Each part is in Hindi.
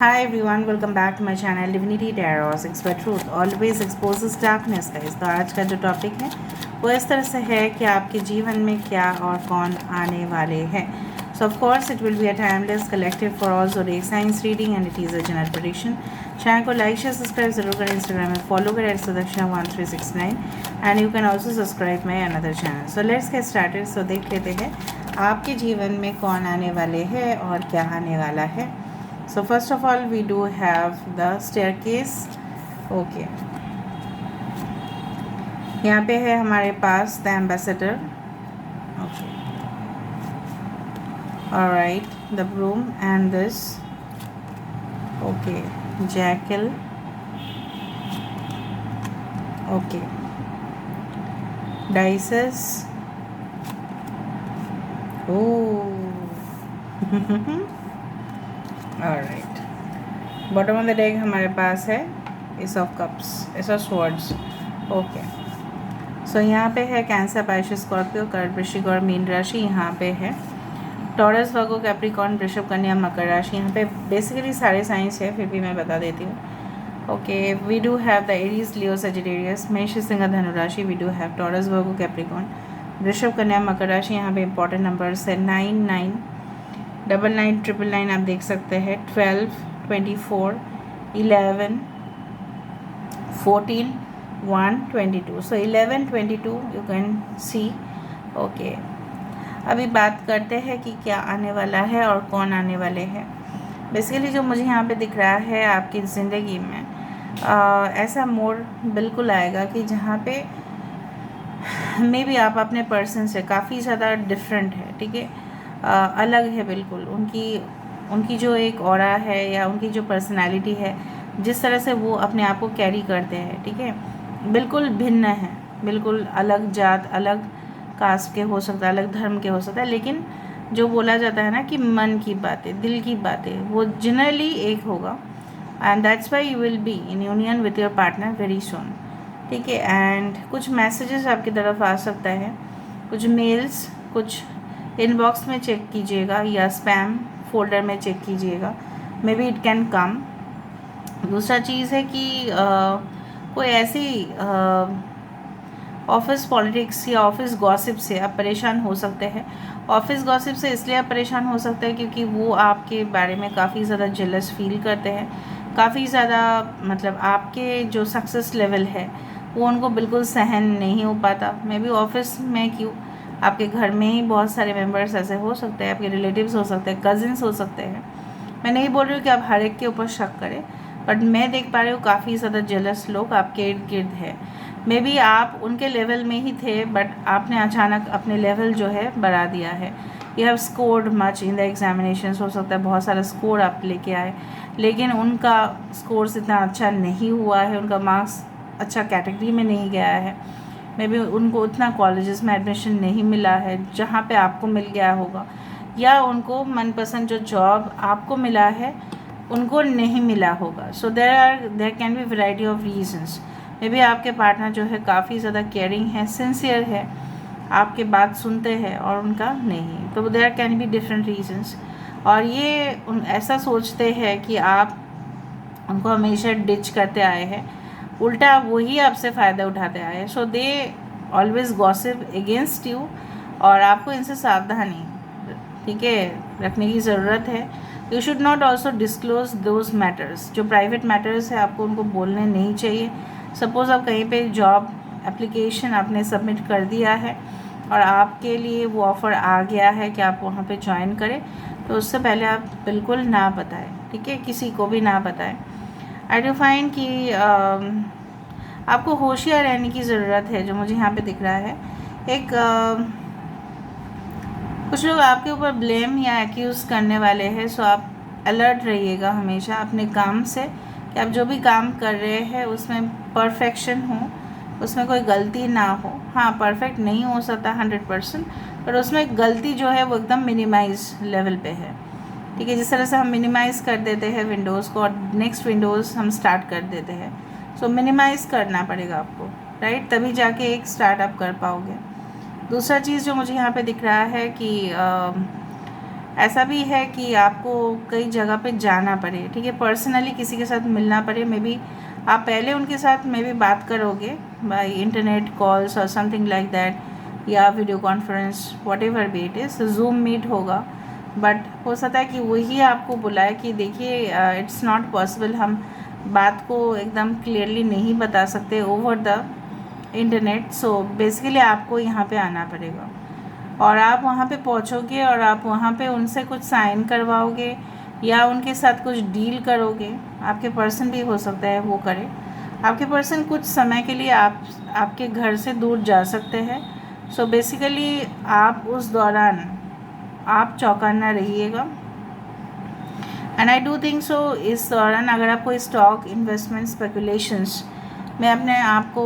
Hi everyone, welcome back to my channel Divinity Tarot 6 by Truth always exposes darkness guys। तो आज का जो टॉपिक है वो इस तरह से है कि आपके जीवन में क्या और कौन आने वाले हैं। सो of course it will be a timeless collective for all zodiac science reading and it is a general prediction. Channel को लाइक शेयर सब्सक्राइब जरूर करें, इंस्टाग्राम में फॉलो करें @sudaksha1369 and you can also subscribe my another channel. So let's get started. सो देख लेते हैं आपके जीवन में कौन आने वाले हैं और क्या आने वाला है। So first of all we do have the staircase। okay, यहाँ पे है हमारे पास the ambassador। okay, all right, the broom and this okay jackal। okay, dices। oh all right, bottom of the deck हमारे पास है S of cups, S of swords. Okay, सो यहाँ पे है कैंसर, पाइसेस, स्कॉर्पियो, कर्क, वृश्चिक और मीन राशि। यहाँ पे है taurus, Virgo, Capricorn, Vrishabh, Kanya, मकर राशि। यहाँ पे बेसिकली सारे साइंस है, फिर भी मैं बता देती हूँ। Okay, we do have the Aries, Leo, Sagittarius, Mesh, Singh, Dhanu राशि। We do have Taurus, Virgo, Capricorn, Vrishabh, Kanya, मकर राशि। यहाँ पे इंपॉर्टेंट नंबर्स है 9, 9, 99, 999 आप देख सकते हैं, 12, 24, 11, 14, 1, 22। सो 11, 22 यू कैन सी। ओके, अभी बात करते हैं कि क्या आने वाला है और कौन आने वाले हैं। बेसिकली जो मुझे यहाँ पे दिख रहा है आपकी ज़िंदगी में ऐसा मोड़ बिल्कुल आएगा कि जहाँ पे मे बी आप अपने पर्सन से काफ़ी ज़्यादा डिफरेंट है, ठीक है, अलग है बिल्कुल। उनकी जो एक ऑरा है या उनकी जो पर्सनालिटी है, जिस तरह से वो अपने आप को कैरी करते हैं, ठीक है, बिल्कुल भिन्न है, बिल्कुल अलग जात, अलग कास्ट के हो सकता है, अलग धर्म के हो सकता है, लेकिन जो बोला जाता है ना कि मन की बातें, दिल की बातें, वो जनरली एक होगा। And that's why you will be in union with your partner very soon, ठीक है। एंड कुछ मैसेजेस आपकी तरफ आ सकता है, कुछ मेल्स, कुछ इनबॉक्स में चेक कीजिएगा या स्पैम फोल्डर में चेक कीजिएगा, may be it can come. दूसरा चीज़ है कि कोई ऐसी ऑफिस पॉलिटिक्स या ऑफिस गॉसिप से आप परेशान हो सकते हैं। ऑफिस गॉसिप से इसलिए आप परेशान हो सकते हैं क्योंकि वो आपके बारे में काफ़ी ज़्यादा जेलस फील करते हैं, काफ़ी ज़्यादा मतलब आपके जो सक्सेस लेवल है वो उनको बिल्कुल सहन नहीं हो पाता। मे बी ऑफिस में क्यों, आपके घर में ही बहुत सारे मेंबर्स ऐसे हो सकते हैं, आपके रिलेटिव्स हो सकते हैं, कजिन्स हो सकते हैं। मैं नहीं बोल रही हूँ कि आप हर एक के ऊपर शक करें, बट मैं देख पा रही हूँ काफ़ी ज़्यादा जेलस लोग आपके इर्द गिर्द है। मे बी आप उनके लेवल में ही थे, बट आपने अचानक अपने लेवल जो है बढ़ा दिया है। You have scored much in the examination, हो सकता है बहुत सारा स्कोर आप लेके आए, लेकिन उनका स्कोर्स इतना अच्छा नहीं हुआ है, उनका मार्क्स अच्छा कैटेगरी में नहीं गया है। मे बी उनको उतना कॉलेजेस में एडमिशन नहीं मिला है जहाँ पे आपको मिल गया होगा, या उनको मनपसंद जो जॉब आपको मिला है उनको नहीं मिला होगा। So there can be variety of reasons. Maybe आपके पार्टनर जो है काफ़ी ज़्यादा केयरिंग है, सिंसियर है, आपके बात सुनते हैं और उनका नहीं, तो there can be different reasons. और ये ऐसा सोचते हैं कि आप उनको हमेशा डिच करते आए हैं, उल्टा वही आपसे फ़ायदा उठाते आए हैं। सो they always gossip against you, और आपको इनसे सावधानी, ठीक है, रखने की ज़रूरत है। You should not also disclose those matters, जो प्राइवेट मैटर्स है आपको उनको बोलने नहीं चाहिए। सपोज़ आप कहीं पे जॉब एप्लीकेशन आपने सबमिट कर दिया है और आपके लिए वो ऑफ़र आ गया है कि आप वहाँ पे ज्वाइन करें, तो उससे पहले आप बिल्कुल ना बताएं, ठीक है, किसी को भी ना बताएं। आई डू फाइंड कि आपको होशियार रहने की ज़रूरत है, जो मुझे यहाँ पे दिख रहा है। एक कुछ लोग आपके ऊपर ब्लेम या एक्यूज़ करने वाले हैं, सो आप अलर्ट रहिएगा हमेशा अपने काम से, कि आप जो भी काम कर रहे हैं उसमें परफेक्शन हो, उसमें कोई गलती ना हो। हाँ, परफेक्ट नहीं हो सकता 100%, पर उसमें गलती जो है वो एकदम मिनिमाइज लेवल पे है, ठीक है। जिस तरह से हम मिनिमाइज़ कर देते हैं विंडोज़ को और नेक्स्ट विंडोज़ हम स्टार्ट कर देते हैं, सो मिनिमाइज़ करना पड़ेगा आपको, राइट, तभी जाके एक स्टार्ट आप कर पाओगे। दूसरा चीज़ जो मुझे यहाँ पे दिख रहा है कि ऐसा भी है कि आपको कई जगह पे जाना पड़े, ठीक है, पर्सनली किसी के साथ मिलना पड़े। मे बी आप पहले उनके साथ मे बी बात करोगे बाय इंटरनेट कॉल्स और समथिंग लाइक दैट, या video conference, whatever be it is, Zoom meet होगा। बट हो सकता है कि वही आपको बुलाए कि देखिए इट्स नॉट पॉसिबल, हम बात को एकदम क्लियरली नहीं बता सकते over the internet. So basically आपको यहाँ पे आना पड़ेगा और आप वहाँ पे पहुँचोगे और आप वहाँ पे उनसे कुछ साइन करवाओगे या उनके साथ कुछ डील करोगे। आपके पर्सन भी हो सकता है वो करे। आपके पर्सन कुछ समय के लिए आपके घर से दूर जा सकते हैं। सो बेसिकली आप उस दौरान आप चौकन्ना रहिएगा। एंड आई डू थिंक सो इस दौरान अगर आप कोई स्टॉक इन्वेस्टमेंट स्पेकुलेशंस में अपने आप को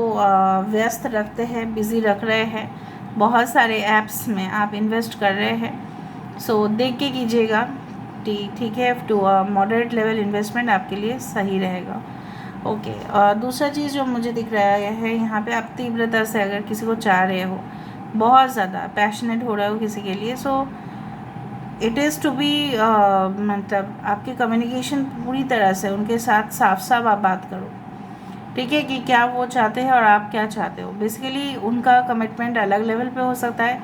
व्यस्त रखते हैं, बिज़ी रख रहे हैं, बहुत सारे ऐप्स में आप इन्वेस्ट कर रहे हैं, सो देख के कीजिएगा, ठीक है। टू मॉडरेट लेवल इन्वेस्टमेंट आपके लिए सही रहेगा। ओके, दूसरा चीज़ जो मुझे दिख रहा है यहाँ पे, आप तीव्रता से अगर किसी को चाह रहे हो, बहुत ज़्यादा पैशनेट हो रहे हो किसी के लिए, so it is to be मतलब आपकी कम्युनिकेशन पूरी तरह से उनके साथ साफ साफ आप बात करो, ठीक है, कि क्या वो चाहते हैं और आप क्या चाहते हो। बेसिकली उनका कमिटमेंट अलग लेवल पे हो सकता है,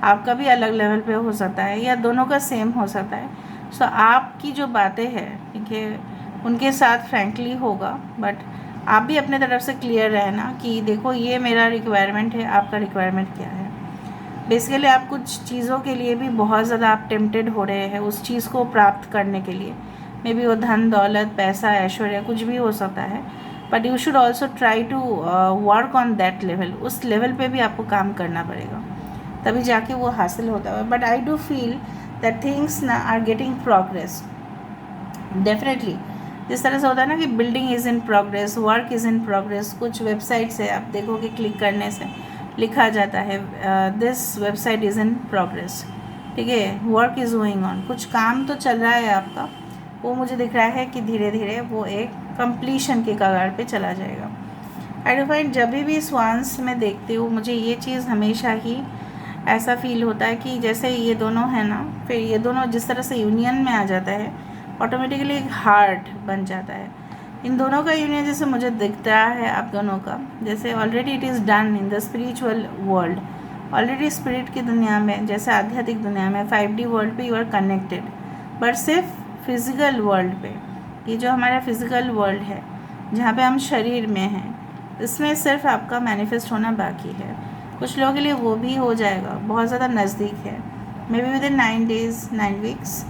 आपका भी अलग लेवल पे हो सकता है, या दोनों का सेम हो सकता है। सो आपकी जो बातें हैं, ठीक है, उनके साथ फ्रैंकली होगा, बट आप भी अपने तरफ से क्लियर रहना कि देखो ये मेरा रिक्वायरमेंट है, आपका रिक्वायरमेंट क्या है। बेसिकली आप कुछ चीज़ों के लिए भी बहुत ज़्यादा आप टेम्प्टेड हो रहे हैं उस चीज़ को प्राप्त करने के लिए। मे बी वो धन दौलत, पैसा, ऐश्वर्य, कुछ भी हो सकता है, but you should also try to work on that level. उस लेवल पे भी आपको काम करना पड़ेगा, तभी जाके वो हासिल होता है। But I do feel that things ना आर गेटिंग प्रोग्रेस डेफिनेटली। जिस तरह से होता है ना कि building is in progress, work is in progress. कुछ वेबसाइट से आप देखोगे, क्लिक करने से लिखा जाता है this website is in progress, ठीक है, वर्क इज़ गोइंग ऑन। कुछ काम तो चल रहा है आपका, वो मुझे दिख रहा है कि धीरे धीरे वो एक कंप्लीशन के कगार पे चला जाएगा। आई डू फाइंड जब भी स्वांस में देखती हूँ, मुझे ये चीज़ हमेशा ही ऐसा फील होता है कि जैसे ये दोनों है ना, फिर ये दोनों जिस तरह से यूनियन में आ जाता है, ऑटोमेटिकली एक हार्ट बन जाता है। इन दोनों का यूनियन जैसे मुझे दिखता है आप दोनों का, जैसे already it is done in the spiritual world. Already spirit की दुनिया में, जैसे आध्यात्मिक दुनिया में, 5D वर्ल्ड पे यू आर कनेक्टेड, बट सिर्फ फिज़िकल वर्ल्ड पे, ये जो हमारा फिज़िकल वर्ल्ड है जहाँ पे हम शरीर में हैं, इसमें सिर्फ आपका मैनिफेस्ट होना बाकी है। कुछ लोगों के लिए वो भी हो जाएगा, बहुत ज़्यादा नज़दीक है, may be within 9 days 9 weeks,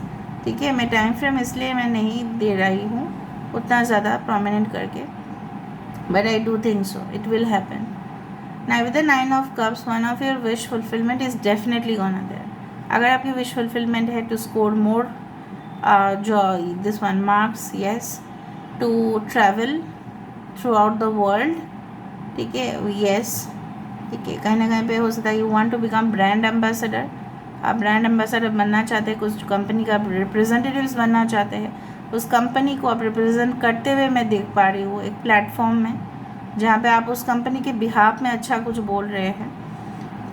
ठीक है। मैं टाइम फ्रेम इसलिए मैं नहीं दे रही हूँ उतना ज़्यादा प्रोमिनेंट करके, but I do think so it will happen. Now with the 9 of Cups, one of your wish fulfilment is definitely gonna there. अगर आपकी विश फुलफिलमेंट है to score more joy, this one marks yes, to travel throughout the world, ठीक है, yes, ठीक है, कहीं ना कहीं पे हो सकता है you want to become brand ambassador. आप ब्रांड एम्बेसडर बनना चाहते हैं, कुछ कंपनी का रिप्रेजेंटेटिव्स बनना चाहते हैं, उस कंपनी को आप रिप्रेजेंट करते हुए मैं देख पा रही हूँ एक प्लेटफॉर्म में, जहाँ पे आप उस कंपनी के बिहाफ में अच्छा कुछ बोल रहे हैं।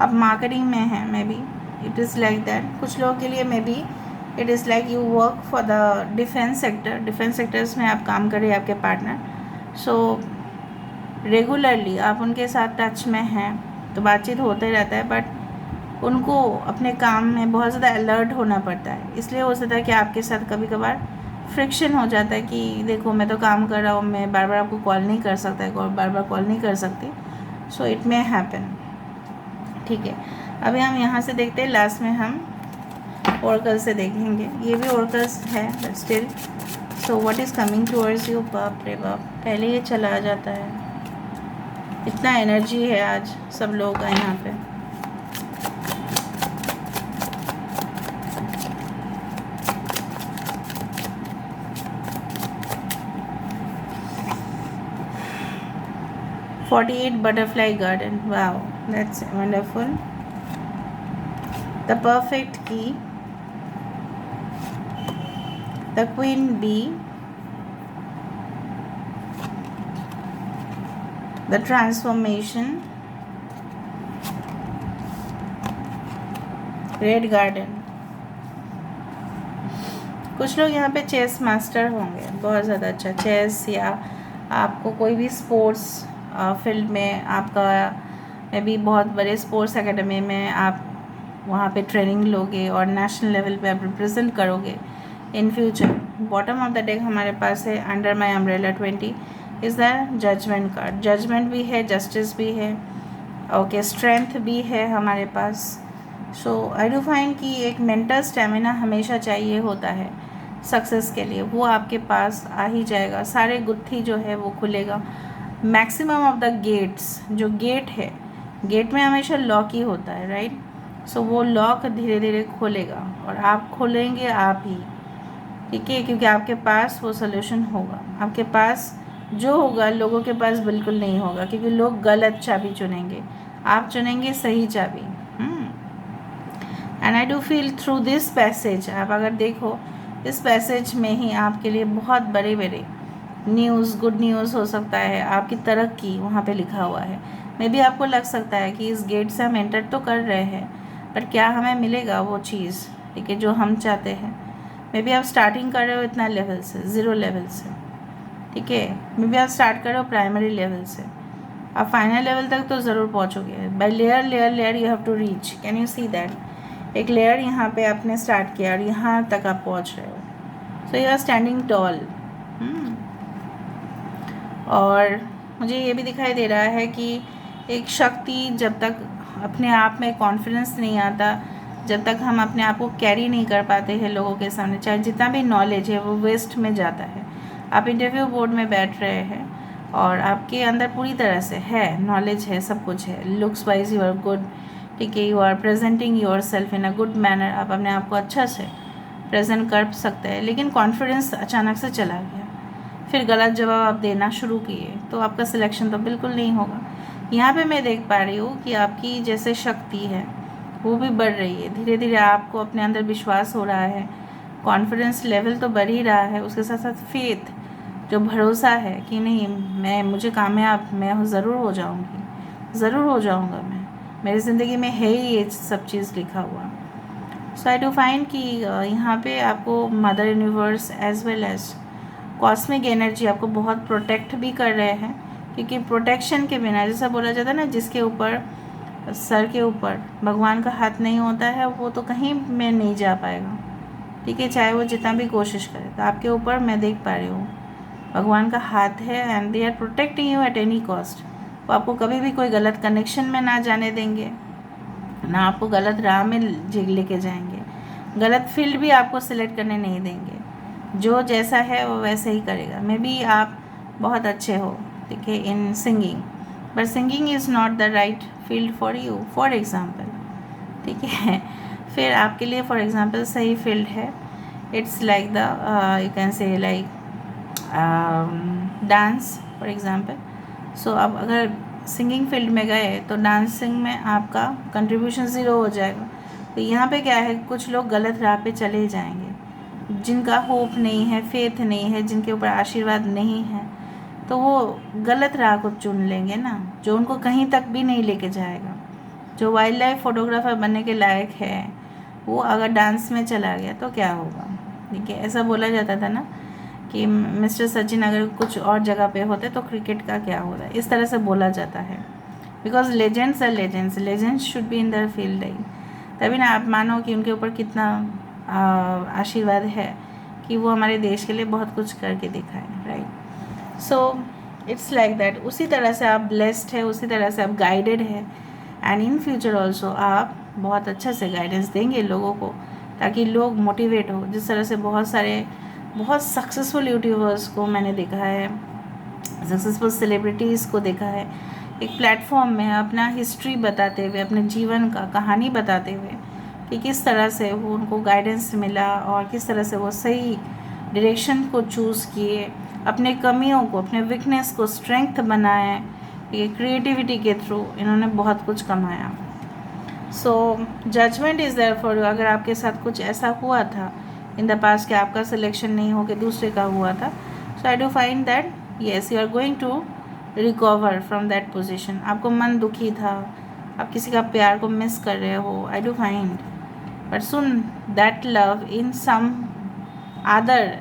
आप मार्केटिंग में हैं, may be it is like that. कुछ लोगों के लिए may be it is like you work for the defence sector, defence sectors में आप काम करिए आपके पार्टनर। सो रेगुलरली आप उनके साथ टच में हैं तो बातचीत होते रहता है, बट उनको अपने काम में बहुत ज़्यादा अलर्ट होना पड़ता है। इसलिए हो सकता है कि आपके साथ कभी कभार फ्रिक्शन हो जाता है कि देखो मैं तो काम कर रहा हूँ, मैं बार बार आपको कॉल नहीं कर सकता, बार बार कॉल नहीं कर सकती। सो इट मे हैपन, ठीक है। अभी हम यहाँ से देखते हैं, लास्ट में हम ओरेकल से देखेंगे। ये भी ओरेकल्स है but still, so what is coming towards you. बाप रे बाप, पहले ये चला आ जाता है। इतना एनर्जी है आज सब लोगों का यहाँ पे। "48 butterfly garden", wow, that's wonderful. The perfect key, the queen bee, the transformation, red garden. कुछ लोग यहाँ पे चेस मास्टर होंगे, बहुत ज़्यादा अच्छा चेस, या आपको कोई भी स्पोर्ट्स फील्ड में आपका मे बी बहुत बड़े स्पोर्ट्स एकेडमी में आप वहाँ पे ट्रेनिंग लोगे और नेशनल लेवल पे आप रिप्रेजेंट करोगे in future. Bottom of the deck हमारे पास है under my umbrella 20 is the judgment card. Judgment भी है, जस्टिस भी है, ओके, स्ट्रेंथ भी है हमारे पास। सो आई डू फाइंड कि एक मेंटल स्टेमिना हमेशा चाहिए होता है सक्सेस के लिए, वो आपके पास आ ही जाएगा। सारे गुत्थी जो है वो खुलेगा। मैक्सिमम ऑफ द गेट्स, जो गेट है, गेट में हमेशा लॉक ही होता है, राइट। सो वो लॉक धीरे धीरे खोलेगा और आप खोलेंगे आप ही, ठीक है, क्योंकि आपके पास वो सोल्यूशन होगा। आपके पास जो होगा लोगों के पास बिल्कुल नहीं होगा, क्योंकि लोग गलत चाबी चुनेंगे, आप चुनेंगे सही चाबी। And I do feel through this passage, आप अगर देखो इस पैसेज में ही आपके लिए बहुत बड़े बड़े न्यूज़, गुड न्यूज़ हो सकता है, आपकी तरक्की वहाँ पे लिखा हुआ है। मे बी आपको लग सकता है कि इस गेट से हम एंटर तो कर रहे हैं, पर क्या हमें मिलेगा वो चीज़, ठीक है, जो हम चाहते हैं। मे बी आप स्टार्टिंग कर रहे हो इतना लेवल से, ज़ीरो लेवल से, ठीक है। मे बी आप स्टार्ट कर रहे हो प्राइमरी लेवल से, आप फाइनल लेवल तक तो ज़रूर पहुँचोगे। By layer layer layer you have to reach, can you see that. एक लेयर यहाँ पे आपने स्टार्ट किया और यहाँ तक आप पहुँच रहे हो। So you are standing tall. और मुझे ये भी दिखाई दे रहा है कि एक शक्ति, जब तक अपने आप में कॉन्फिडेंस नहीं आता, जब तक हम अपने आप को कैरी नहीं कर पाते हैं लोगों के सामने, चाहे जितना भी नॉलेज है वो वेस्ट में जाता है। आप इंटरव्यू बोर्ड में बैठ रहे हैं और आपके अंदर पूरी तरह से है, नॉलेज है, सब कुछ है, looks wise you are good, ठीक है, you are presenting yourself in a good manner, आप अपने आप को अच्छा से प्रेजेंट कर सकते हैं, लेकिन कॉन्फिडेंस अचानक से चला गया, फिर गलत जवाब आप देना शुरू किए, तो आपका सिलेक्शन तो बिल्कुल नहीं होगा। यहाँ पे मैं देख पा रही हूँ कि आपकी जैसे शक्ति है वो भी बढ़ रही है, धीरे धीरे आपको अपने अंदर विश्वास हो रहा है, कॉन्फिडेंस लेवल तो बढ़ ही रहा है, उसके साथ साथ फेथ, जो भरोसा है कि नहीं मुझे कामयाब मैं ज़रूर हो जाऊँगी, ज़रूर हो जाऊँगा, मैं मेरी ज़िंदगी में है ही ये सब चीज़ लिखा हुआ। सो आई डू फाइंड कि यहाँ पे आपको mother universe as well as cosmic energy आपको बहुत प्रोटेक्ट भी कर रहे हैं, क्योंकि प्रोटेक्शन के बिना, जैसा बोला जाता है ना, जिसके ऊपर सर के ऊपर भगवान का हाथ नहीं होता है वो तो कहीं में नहीं जा पाएगा, ठीक है, चाहे वो जितना भी कोशिश करे। तो आपके ऊपर मैं देख पा रही हूँ भगवान का हाथ है, and they are protecting you at any cost. वो आपको कभी भी कोई गलत कनेक्शन में ना जाने देंगे, ना आपको गलत राह में लेके जाएंगे, गलत फील्ड भी आपको सिलेक्ट करने नहीं देंगे, जो जैसा है वो वैसे ही करेगा। मे बी आप बहुत अच्छे हो, ठीक है, इन singing, but singing is not the right field for you, for example, ठीक है। फिर आपके लिए फॉर एग्ज़ाम्पल सही फील्ड है, it's like the you can say like dance for example. सो अब अगर सिंगिंग फील्ड में गए तो डांसिंग में आपका कंट्रीब्यूशन ज़ीरो हो जाएगा। तो यहाँ पे क्या है, कुछ लोग गलत राह पे चले जाएंगे, जिनका होप नहीं है, फेथ नहीं है, जिनके ऊपर आशीर्वाद नहीं है, तो वो गलत राह को चुन लेंगे ना, जो उनको कहीं तक भी नहीं लेके जाएगा। जो वाइल्ड लाइफ फोटोग्राफर बनने के लायक है वो अगर डांस में चला गया तो क्या होगा, ठीक है। ऐसा बोला जाता था ना कि मिस्टर सचिन अगर कुछ और जगह पे होते तो क्रिकेट का क्या होता, इस तरह से बोला जाता है। Because legends are legends, legends should be in their field, तभी ना आप मानो कि उनके ऊपर कितना आशीर्वाद है कि वो हमारे देश के लिए बहुत कुछ करके दिखाए, right. So it's like that, उसी तरह से आप ब्लेस्ड है, उसी तरह से आप गाइडेड है, एंड इन फ्यूचर ऑल्सो आप बहुत अच्छा से गाइडेंस देंगे लोगों को, ताकि लोग मोटिवेट हो। जिस तरह से बहुत सक्सेसफुल यूट्यूबर्स को मैंने देखा है, सक्सेसफुल सेलिब्रिटीज़ को देखा है, एक प्लेटफॉर्म में अपना हिस्ट्री बताते हुए, अपने जीवन का कहानी बताते हुए कि किस तरह से वो उनको गाइडेंस मिला और किस तरह से वो सही डायरेक्शन को चूज़ किए, अपने कमियों को, अपने वीकनेस को स्ट्रेंथ बनाए, ये क्रिएटिविटी के थ्रू इन्होंने बहुत कुछ कमाया। सो judgement is there for you. अगर आपके साथ कुछ ऐसा हुआ था इन द पास्ट कि आपका सिलेक्शन नहीं हो के दूसरे का हुआ था, सो आई do find that yes you are going to recover from that position. आपको मन दुखी था, आप किसी का प्यार को मिस कर रहे हो, I do find, but soon that love in some other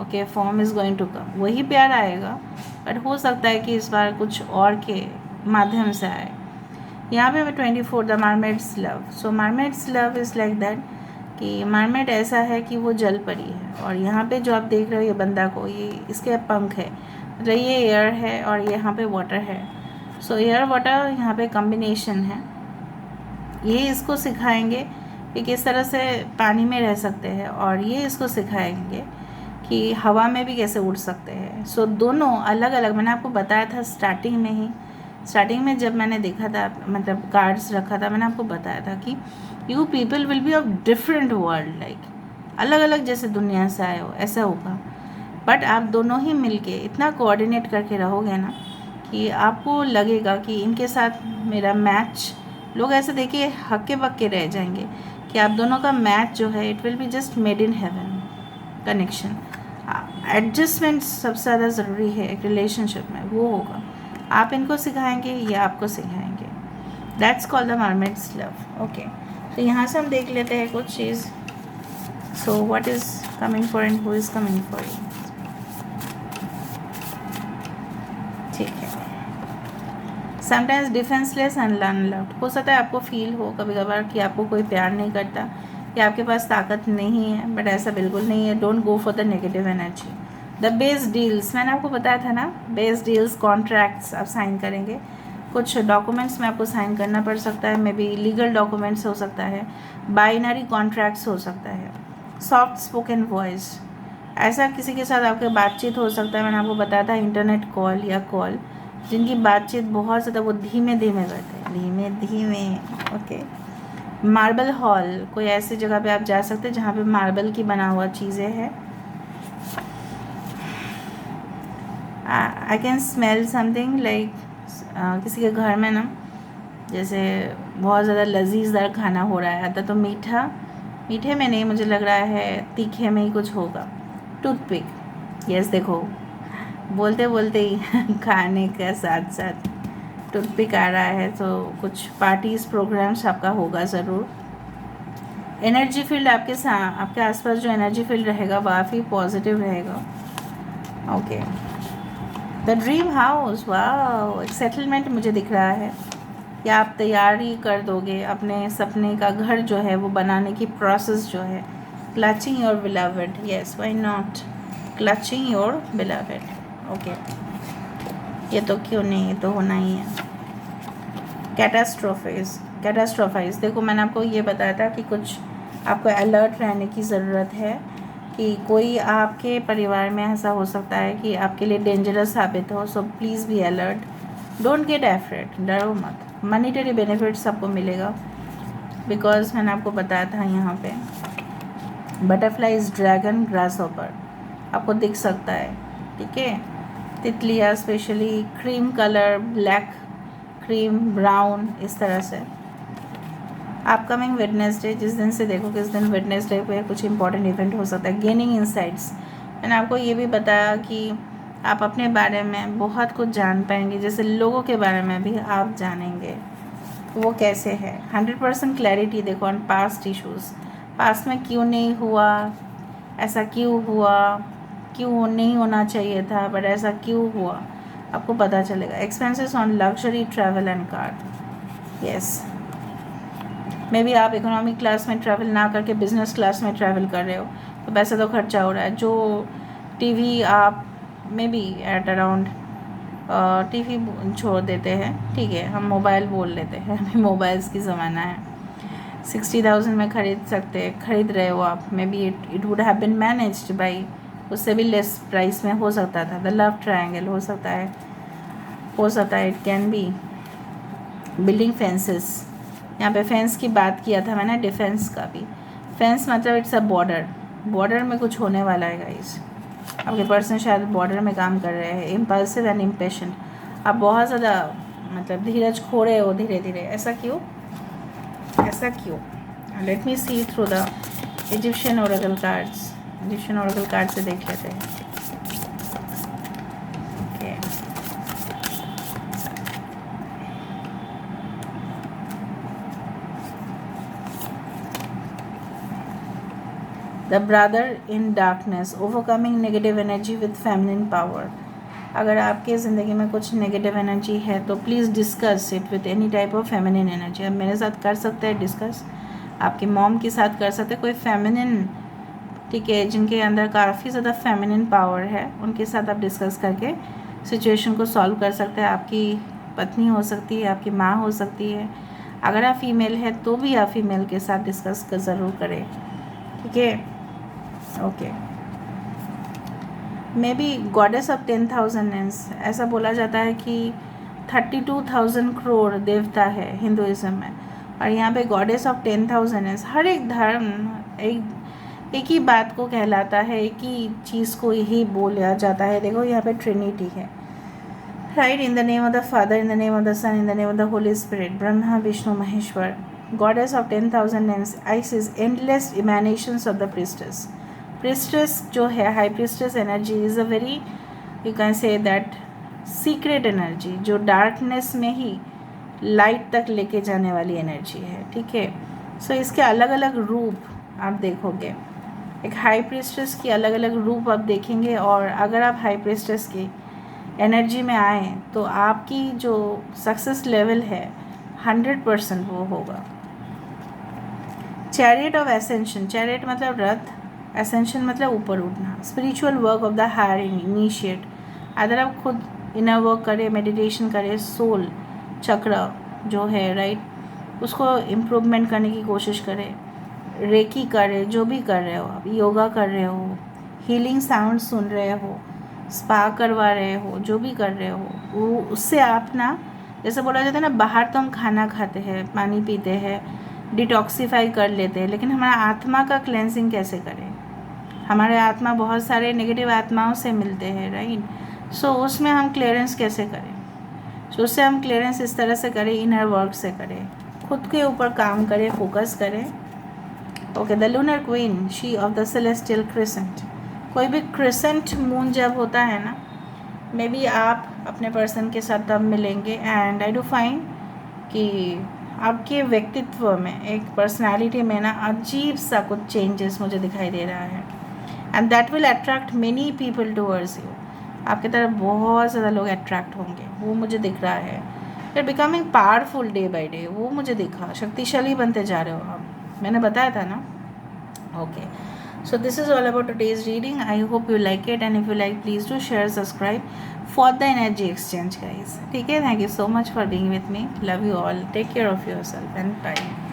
okay form is going to come, वही प्यार आएगा, बट हो सकता है कि इस बार कुछ और के माध्यम से आए। यहाँ पे 24 the mermaids love. So mermaids love is like that कि मरमेड ऐसा है कि वो जल पड़ी है, और यहाँ पे जो आप देख रहे हो ये बंदा को, ये इसके पंख है, मतलब ये एयर है और यहाँ पे वाटर है। सो एयर वाटर यहाँ पे कॉम्बिनेशन है। ये इसको सिखाएंगे कि किस तरह से पानी में रह सकते हैं, और ये इसको सिखाएंगे कि हवा में भी कैसे उड़ सकते हैं। सो दोनों अलग अलग, मैंने आपको बताया था स्टार्टिंग में ही, स्टार्टिंग में जब मैंने देखा था, मतलब कार्ड्स रखा था, मैंने आपको बताया था कि you people will be of different world, like अलग अलग जैसे दुनिया से आए हो ऐसा होगा, बट आप दोनों ही मिलके इतना कोऑर्डिनेट करके रहोगे ना कि आपको लगेगा कि इनके साथ मेरा मैच, लोग ऐसे देखिए हक्के बक्के रह जाएंगे कि आप दोनों का मैच जो है it will be just made in heaven connection. Adjustment सबसे ज़्यादा ज़रूरी है एक रिलेशनशिप में, वो होगा। आप इनको सिखाएंगे, ये आपको सिखाएंगे। That's called the mermaids love. Okay, तो यहाँ से हम देख लेते हैं कुछ चीज़। So what is coming for and who is coming for you. ठीक है, समटाइम्स डिफेंसलेस एंड अनलव्ड। हो सकता है आपको फील हो कभी कभार कि आपको कोई प्यार नहीं करता या आपके पास ताकत नहीं है, बट ऐसा बिल्कुल नहीं है। Don't go for the negative energy. The base deals, मैंने आपको बताया था ना, बेस डील्स कॉन्ट्रैक्ट्स आप साइन करेंगे, कुछ डॉक्यूमेंट्स में आपको साइन करना पड़ सकता है, मे बी लीगल डॉक्यूमेंट्स हो सकता है, बाइनरी कॉन्ट्रैक्ट्स हो सकता है, सॉफ्ट स्पोकन वॉइस, ऐसा किसी के साथ आपके बातचीत हो सकता है। मैंने आपको बताया था इंटरनेट कॉल या कॉल, जिनकी बातचीत बहुत ज़्यादा वो धीमे धीमे करते हैं, धीमे धीमे। ओके, मार्बल हॉल, कोई ऐसी जगह पे आप जा सकते हैं जहाँ पे मार्बल की बना हुआ चीज़ें हैं। I can smell something like किसी के घर में ना जैसे बहुत ज़्यादा लजीजदार खाना हो रहा है, आता तो मीठा, मीठे में नहीं, मुझे लग रहा है तीखे में ही कुछ होगा। टूथपिक, यस, देखो बोलते बोलते ही खाने के साथ साथ टूथपिक आ रहा है, तो कुछ पार्टीज प्रोग्राम्स आपका होगा ज़रूर। एनर्जी फील्ड आपके आसपास जो एनर्जी फील्ड रहेगा काफ़ी पॉजिटिव रहेगा। ओके, द ड्रीम हाउस, वाह, एक सेटलमेंट मुझे दिख रहा है या आप तैयारी कर दोगे अपने सपने का घर जो है वो बनाने की प्रोसेस जो है। Clutching your beloved, yes, why not, clutching your beloved. Okay, ये तो क्यों नहीं, ये तो होना ही है। कैटास्ट्रोफाइज, देखो मैंने आपको ये बताया था कि कुछ आपको अलर्ट रहने की ज़रूरत है कि कोई आपके परिवार में ऐसा हो सकता है कि आपके लिए डेंजरस साबित हो। So please be alert, don't get afraid, डरो मत। मनीटरी बेनिफिट्स आपको मिलेगा, बिकॉज मैंने आपको बताया था यहाँ पे बटरफ्लाइज, ड्रैगन, ग्रास हॉपर आपको दिख सकता है। ठीक है, तितलियाँ specially cream colour, black, cream, brown, इस तरह से। अपकमिंग वेडनेसडे, जिस दिन से देखो किस दिन वेडनेसडे पे कुछ इंपॉर्टेंट इवेंट हो सकता है। गेनिंग इंसाइट्स, मैंने आपको ये भी बताया कि आप अपने बारे में बहुत कुछ जान पाएंगे, जैसे लोगों के बारे में भी आप जानेंगे वो कैसे है। 100% क्लैरिटी देखो ऑन पास्ट इश्यूज़, पास्ट में क्यों नहीं हुआ, ऐसा क्यों हुआ, क्यों नहीं होना चाहिए था बट ऐसा क्यों हुआ, आपको पता चलेगा। Expenses on luxury travel and car, yes, may be आप इकोनॉमिक क्लास में ट्रैवल ना करके बिजनेस क्लास में ट्रैवल कर रहे हो, तो पैसा तो खर्चा हो रहा है। जो टीवी आप may be at around TV छोड़ देते हैं, ठीक है, हम मोबाइल बोल लेते हैं, अभी मोबाइल्स की ज़माना है। 60,000 में खरीद रहे हो आप, may be it would have been managed by, उससे भी लेस प्राइस में हो सकता था। द लव ट्रायंगल हो सकता है, it can be. Building fences, यहाँ पे फेंस की बात किया था मैंने, डिफेंस का भी। फेंस मतलब इट्स अ बॉर्डर में कुछ होने वाला है गाइस। आपके पर्सन शायद बॉर्डर में काम कर रहे हैं। इम्पल्सिव एंड इम्पेशेंट, आप बहुत ज़्यादा मतलब धीरज खो रहे हो धीरे धीरे, ऐसा क्यों? Let me see through the Egyptian oracle cards. Egyptian oracle card से देख लेते हैं। Okay, the brother in darkness, overcoming negative energy with feminine power. अगर आपके ज़िंदगी में कुछ नेगेटिव एनर्जी है तो please discuss it with any type of feminine energy. आप मेरे साथ कर सकते हैं डिस्कस, आपकी मॉम के साथ कर सकते हैं, कोई फेमिनिन, ठीक है, जिनके अंदर काफ़ी ज़्यादा फेमिनिन पावर है, उनके साथ आप डिस्कस करके सिचुएशन को सॉल्व कर सकते हैं। आपकी पत्नी हो सकती है, आपकी माँ हो सकती है। अगर आप फीमेल है तो भी आप फीमेल के साथ डिस्कस ज़रूर करें, ठीक है। Okay, may be goddess of 10,000 names, ऐसा बोला जाता है कि 32,000 करोड़ देवता है हिंदुज़म में, और यहाँ पे गॉडेस ऑफ 10,000 नेम्स। हर एक धर्म एक ही बात को कहलाता है, एक ही चीज़ को यही बोला जाता है। देखो यहाँ पे ट्रिनिटी है, right, in the name of the father, in the name of the sun, in the name of the Holi spirit, Brahma Vishnu Maheshwar. Goddess of 10,000 names, ISIS, endless इमेनेशंस of the priestess. Priestess जो है, high priestess energy is a very, you can say that secret energy, जो डार्कनेस में ही लाइट तक लेके जाने वाली एनर्जी है, ठीक है। सो इसके अलग अलग रूप आप देखोगे, एक हाई प्रिस्टेस की अलग अलग रूप आप देखेंगे, और अगर आप हाई प्रिस्टेस की एनर्जी में आए तो आपकी जो सक्सेस लेवल है 100% वो होगा। चैरियट ऑफ एसेंशन, चैरियट मतलब रथ, एसेंशन मतलब ऊपर उठना। Spiritual work of the higher initiate, अगर आप खुद इनर वर्क करें, मेडिटेशन करें, सोल चक्र जो है, राइट, उसको इम्प्रूवमेंट करने की कोशिश करें, रेकी करें, जो भी कर रहे हो आप, योगा कर रहे हो, हीलिंग साउंड सुन रहे हो, स्पा करवा रहे हो, जो भी कर रहे हो, वो उससे आप ना, जैसे बोला जाता है ना, बाहर तो हम खाना खाते हैं, पानी पीते हैं, डिटॉक्सीफाई कर लेते हैं, लेकिन हमारा आत्मा का क्लेंजिंग कैसे करें। हमारे आत्मा बहुत सारे नेगेटिव आत्माओं से मिलते हैं, राइट। सो उसमें हम क्लियरेंस कैसे करें। सो उससे हम क्लियरेंस इस तरह से करें, इनर वर्क से करें, खुद के ऊपर काम करें, फोकस करें। Okay, the lunar queen, she of the celestial crescent. कोई भी क्रिसेंट मून जब होता है ना, मे बी आप अपने पर्सन के साथ तब मिलेंगे, एंड आई डू फाइंड कि आपके व्यक्तित्व में, एक पर्सनालिटी में ना अजीब सा कुछ चेंजेस मुझे दिखाई दे रहा है, and that will attract many people towards you. आपकी तरफ बहुत ज़्यादा लोग अट्रैक्ट होंगे, वो मुझे दिख रहा है। You are becoming powerful day by day, वो मुझे दिखा, शक्तिशाली बनते जा रहे हो आप, मैंने बताया था ना। Okay, so this is all about today's reading. I hope you like it, and if you like, please do share, subscribe for the energy exchange, guys. ठीक है, thank you so much for being with me. Love you all. Take care of yourself and bye.